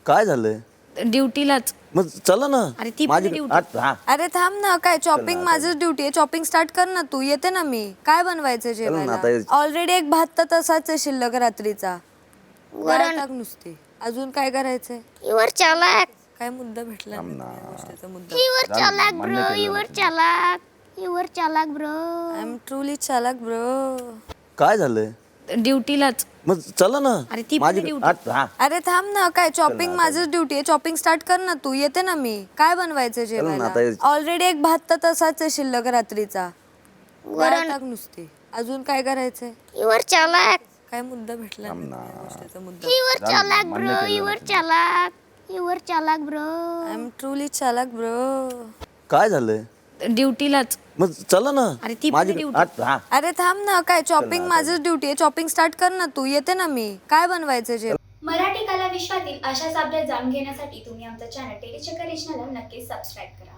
काय झालंय? ड्युटीलाच. मग चला ना. अरे ती पण माझी ड्युटी. हा अरे थांब ना, काय चॉपिंग माझीच ड्युटी आहे. चॉपिंग स्टार्ट कर ना तू. येते ना मी. काय बनवायचं जेवायला? आता ऑलरेडी एक भात तर तसाच आहे शिल्लक रात्रीचा. वरण. टाक नुसती. अजून काय करायचंय? इवर चालाक. काय मुद्दा भेटला नाही मला या गोष्टीचा मुद्दा. इवर चालाक ब्रो. इवर चालाक. इवर चालाक ब्रो. आय एम ट्रूली चालाक ब्रो. काय झालंय? ड्युटीलाच. मग चला ना. अरे ती पण माझी ड्युटी. हा अरे थांब ना, काय चॉपिंग माझीच ड्युटी आहे. चॉपिंग स्टार्ट कर ना तू. येते ना मी. काय बनवायचं जेवायला? ऑलरेडी एक भात तर तसाच आहे शिल्लक रात्रीचा. वरण. टाक नुसती. अजून काय करायचंय? इवर चालाक. काय मुद्दा भेटला नाही मला या गोष्टीचा मुद्दा. इवर चालाक ब्रो. इवर चालाक. इवर चालाक ब्रो. आय एम ट्रूली चालाक ब्रो. काय झालंय? ड्युटीलाच. मग चला ना. अरे ती पण माझी ड्युटी. हा अरे थांब ना, काय चॉपिंग माझीच ड्युटी आहे. चॉपिंग स्टार्ट कर ना तू. येते ना मी. काय बनवायचं जेवायला? मराठी कला विश्वातील अशाच अपडेट जाणून घेण्यासाठी तुम्ही आमचं चॅनल टेलीचक्कर रिजनला नक्कीच सबस्क्राईब करा.